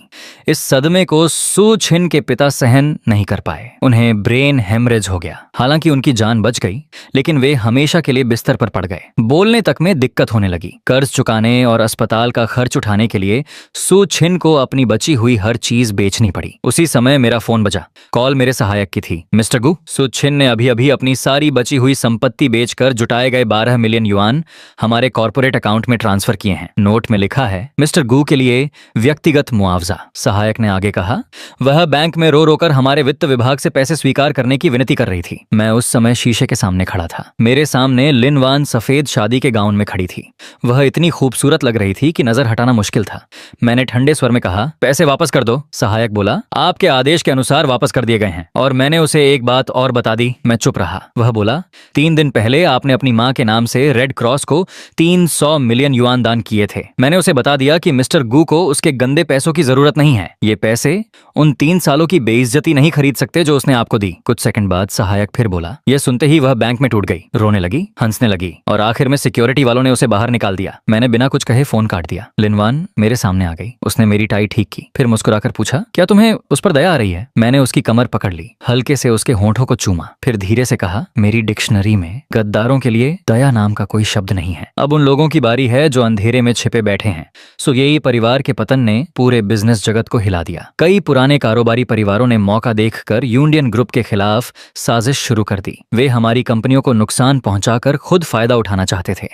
इस सदमे को सुछिन के पिता सहन नहीं कर पाए। उन्हें ब्रेन हेमरेज हो गया। हालांकि उनकी जान बच गई, लेकिन वे हमेशा के लिए बिस्तर पर पड़ गए। बोलने तक में दिक्कत होने लगी। कर्ज चुकाने और अस्पताल का खर्च उठाने के लिए सुछिन को अपनी बची हुई हर चीज बेचनी पड़ी। उसी समय मेरा फोन बजा। कॉल मेरे सहायक की थी। मिस्टर गु, सुछिन ने अभी अभी अपनी सारी बची हुई संपत्ति बेचकर जुटाए गए 12 मिलियन युआन हमारे कॉर्पोरेट अकाउंट में ट्रांसफर किए हैं। नोट में लिखा है, मिस्टर गु के लिए व्यक्तिगत मुआवजा। सहायक ने आगे कहा, वह बैंक में रो रोकर हमारे वित्त विभाग से पैसे स्वीकार करने की विनती कर रही थी। मैं उस समय शीशे के सामने खड़ा था। मेरे सामने लिन वान सफेद शादी के गाउन में खड़ी थी। वह इतनी खूबसूरत लग लग रही थी कि नजर हटाना मुश्किल था। मैंने ठंडे स्वर में कहा, पैसे वापस कर दो। सहायक बोला, आपके आदेश के अनुसार वापस कर दिए गए हैं। और मैंने उसे एक बात और बता दी। मैं चुप रहा। वह बोला, 3 दिन पहले आपने अपनी माँ के नाम से रेड क्रॉस को 300 मिलियन युआन दान किए थे। मैंने उसे बता दिया कि मिस्टर गू को उसके गंदे पैसों की जरूरत नहीं है। ये पैसे उन 3 सालों की बेइज्जती नहीं खरीद सकते जो उसने आपको दी। कुछ सेकंड बाद सहायक फिर बोला। यह सुनते ही वह बैंक में टूट गई, रोने लगी, हंसने लगी और आखिर में सिक्योरिटी वालों ने उसे बाहर निकाल दिया। मैंने बिना कुछ कहे फोन काट दिया। लिनवान मेरे सामने आ गई। उसने मेरी टाई ठीक की, फिर मुस्कुराकर पूछा, क्या तुम्हें उस पर दया आ रही है? मैंने उसकी कमर पकड़ ली, हल्के से उसके होंठों को चूमा, फिर धीरे से कहा, मेरी डिक्शनरी में गद्दारों के लिए दया नाम का कोई शब्द नहीं है। अब उन लोगों की बारी है जो अंधेरे में छिपे बैठे हैं। सुगेई परिवार के पतन ने पूरे बिजनेस जगत को हिला दिया। कई पुराने कारोबारी परिवारों ने मौका देखकर यूनियन ग्रुप के खिलाफ साजिश शुरू कर दी। वे हमारी कंपनियों को नुकसान पहुंचाकर खुद फायदा उठाना चाहते थे,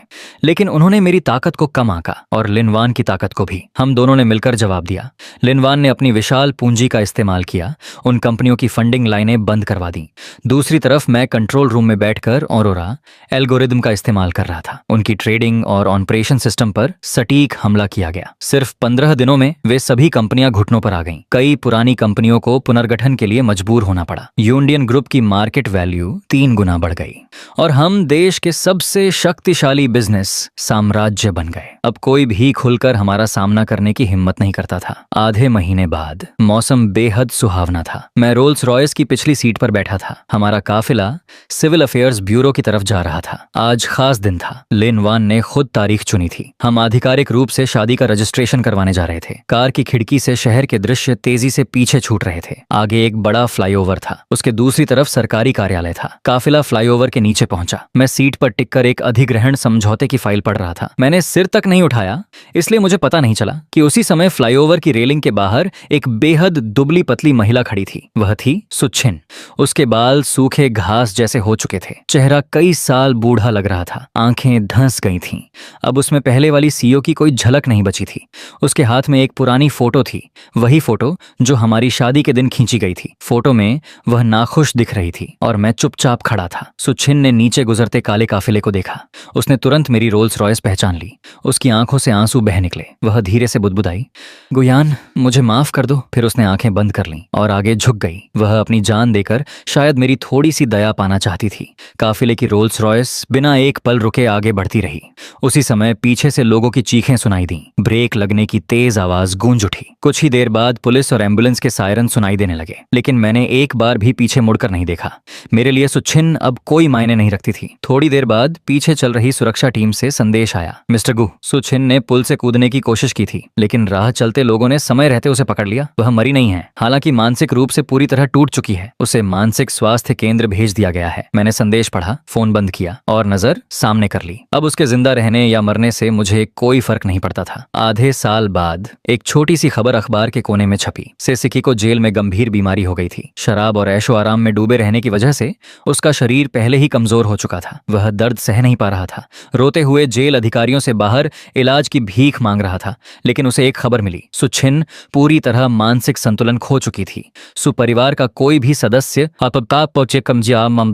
लेकिन उन्होंने मेरी ताकत को कम आंका और लिनवान की ताकत को भी। हम दोनों ने मिलकर जवाब दिया। लिनवान ने अपनी विशाल पूंजी का इस्तेमाल किया, उन कंपनियों की फंडिंग लाइनें बंद करवा दी। दूसरी तरफ मैं कंट्रोल रूम में बैठकर औरोरा एल्गोरिदम का इस्तेमाल कर रहा था। उनकी ट्रेडिंग और ऑपरेशन सिस्टम पर सटीक हमला किया गया। सिर्फ 15 दिनों में वे सभी कंपनियां घुटनों पर आ गईं। कई पुरानी कंपनियों को पुनर्गठन के लिए मजबूर होना पड़ा। यूनियन ग्रुप की मार्केट वैल्यू 3 गुना बढ़ गई और हम देश के सबसे शक्तिशाली बिजनेस साम्राज्य बन गए। अब कोई भी खुलकर हमारा सामना करने की हिम्मत नहीं करता था। आधे महीने बाद मौसम बेहद सुहावना था। मैं रोल्स रॉयस की पिछली सीट पर बैठा था। हमारा काफिला सिविल अफेयर्स ब्यूरो की तरफ जा रहा था। आज खास दिन था। लिनवान ने खुद तारीख चुनी थी। हम आधिकारिक रूप से शादी का रजिस्ट्रेशन करवाने जा रहे थे। कार की खिड़की से शहर के दृश्य तेजी से पीछे छूट रहे थे। आगे एक बड़ा फ्लाईओवर था, उसके दूसरी तरफ सरकारी कार्यालय था। काफिला फ्लाईओवर के नीचे पहुंचा। मैं सीट पर टिककर एक अधिग्रहण समझौते की फाइल पढ़ रहा था। मैंने सिर तक नहीं उठाया, इसलिए मुझे पता नहीं चला कि उसी समय फ्लाईओवर की रेलिंग के बाहर एक बेहद दुबली पतली महिला खड़ी थी। वह थी सुच्छिन। उसके बाल सूखे घास जैसे हो चुके थे। चेहरा कई साल बूढ़ा लग रहा था। आंखें धंस गई थीं। अब उसमें पहले वाली सीईओ की कोई झलक नहीं बची थी। उसके हाथ में एक पुरानी फोटो थी, वही फोटो जो हमारी शादी के दिन खींची गई थी। फोटो में वह नाखुश दिख रही थी और मैं चुपचाप खड़ा था। सुच्छिन ने नीचे गुजरते काले काफिले को देखा। उसने तुरंत मेरी रोल्स रॉयस पहचान ली। उसकी आंखों से आंसू बह निकले। वह धीरे से बुदबुदाई, गुयान मुझे माफ कर दो। फिर उसने आंखें बंद कर लीं और आगे झुक गई। वह अपनी जान देकर शायद मेरी थोड़ी सी दया पाना चाहती थी। काफिले की रोल्स रॉयस बिना एक पल रुके आगे बढ़ती रही। उसी समय पीछे से लोगों की चीखें सुनाई दी। ब्रेक लगने की तेज आवाज गूंज उठी। कुछ ही देर बाद पुलिस और एम्बुलेंस के सायरन सुनाई देने लगे, लेकिन मैंने एक बार भी पीछे मुड़कर नहीं देखा। मेरे लिए सुच्छिन अब कोई मायने नहीं रखती थी। थोड़ी देर बाद पीछे चल रही सुरक्षा टीम से संदेश आया। मिस्टर गू, सुच्छिन ने पुल से कूदने की कोशिश की थी, लेकिन राह चलते लोगों ने समय रहते उसे पकड़ लिया। वह मरी नहीं है, हालांकि मानसिक रूप से पूरी तरह टूट चुकी है। उसे मानसिक स्वास्थ्य केंद्र भेज दिया गया है। मैंने संदेश पढ़ा, फोन बंद किया और नजर सामने कर ली। अब उसके जिंदा रहने या मरने से मुझे कोई फर्क नहीं पड़ता था। आधे साल बाद एक छोटी सी खबर अखबार के कोने में छपी। सेसिकी को जेल में गंभीर बीमारी हो गई थी। शराब और ऐशो आराम में डूबे रहने की वजह से उसका शरीर पहले ही कमजोर हो चुका था। वह दर्द सह नहीं पा रहा था। रोते हुए जेल अधिकारियों से बाहर इलाज की भीख मांग रहा था, लेकिन उसे एक खबर मिली। सुच्छिन पूरी तरह मानसिक संतुलन खो चुकी थी। सुपरिवार का कोई भी सदस्य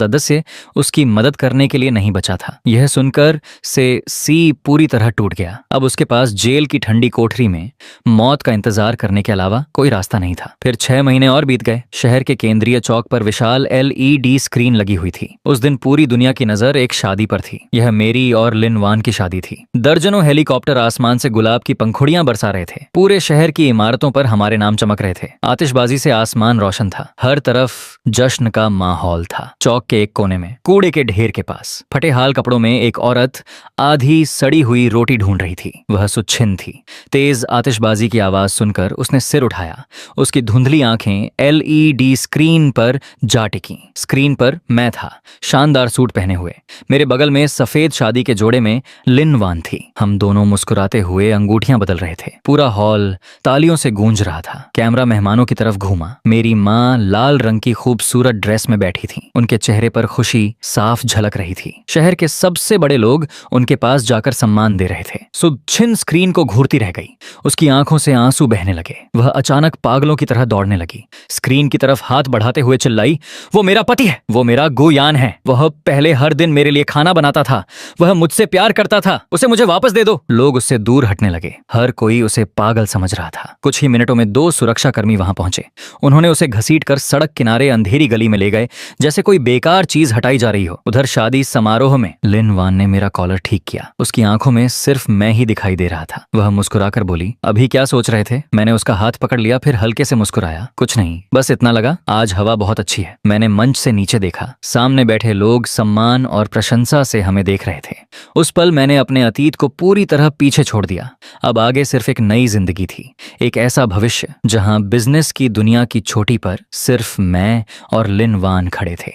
सदस्य उसकी मदद करने के लिए नहीं बचा था। यह सुनकर से सी पूरी तरह टूट गया। अब उसके पास जेल की ठंडी कोठरी में मौत का इंतजार करने के अलावा कोई रास्ता नहीं था। फिर 6 महीने और बीत गए। शहर के केंद्रीय चौक पर विशाल LED स्क्रीन लगी हुई थी। उस दिन पूरी दुनिया की नजर एक शादी पर थी। यह मेरी और लिनवान की शादी थी। दर्जनों हेलीकॉप्टर आसमान से गुलाब की पंखुड़ियां बरसा रहे थे। पूरे शहर की इमारतों पर हमारे नाम चमक रहे थे। आतिशबाजी से आसमान रोशन था। हर तरफ जश्न का माहौल था। चौक के एक कोने में कूड़े के ढेर के पास फटे हाल कपड़ों में एक औरत आधी सड़ी हुई रोटी ढूंढ रही थी। वह सुच्छिन थी। तेज आतिशबाजी की आवाज सुनकर उसने सिर उठाया। उसकी धुंधली आंखें LED स्क्रीन पर जा टिकी। स्क्रीन पर मैं था, शानदार सूट पहने हुए। मेरे बगल में सफेद शादी के जोड़े में लिनवान थी। हम दोनों मुस्कुराते हुए अंगूठियां बदल रहे थे। पूरा हॉल तालियों से गूंज रहा था। कैमरा मेहमानों की तरफ घूमा। मेरी माँ लाल रंग की खूबसूरत ड्रेस में बैठी थी। उनके चेहरे पर खुशी साफ झलक रही थी। शहर के सबसे बड़े लोग उनके पास जाकर सम्मान दे रहे थे। सुच्छिन स्क्रीन को घूरती रह गई। उसकी आंखों से आंसू बहने लगे। वह अचानक पागलों की तरह दौड़ने लगी। स्क्रीन की तरफ हाथ बढ़ाते हुए चिल्लाई, वो मेरा पति है, वो मेरा गुयान है। वह पहले हर दिन मेरे लिए खाना बनाता था। वह मुझसे प्यार करता था। उसे मुझे वापस दे दो। लोग उससे दूर हटने लगे। हर कोई उसे पागल समझ रहा था। कुछ ही मिनटों में 2 सुरक्षाकर्मी वहां पहुंचे। उन्होंने उसे घसीटकर सड़क किनारे अंधेरी गली में ले गए, जैसे कोई बेकार चीज हटाई जा रही हो। उधर शादी समारोह में लिन वान ने मेरा कॉलर ठीक किया। उसकी आंखों में सिर्फ मैं ही दिखाई दे रहा था। वह मुस्कुराकर बोली, अभी क्या सोच रहे थे? मैंने उसका हाथ पकड़ लिया, फिर हल्के से मुस्कुराया। कुछ नहीं, बस इतना लगा आज हवा बहुत अच्छी है। मैंने मंच से नीचे देखा। सामने बैठे लोग सम्मान और प्रशंसा से हमें देख रहे थे। उस पल मैंने अपने अतीत को पूरी तरह पीछे छोड़ दिया। अब आगे सिर्फ एक नई जिंदगी थी, एक ऐसा भविष्य जहां बिजनेस की दुनिया की चोटी पर सिर्फ मैं और लिन वान खड़े थे।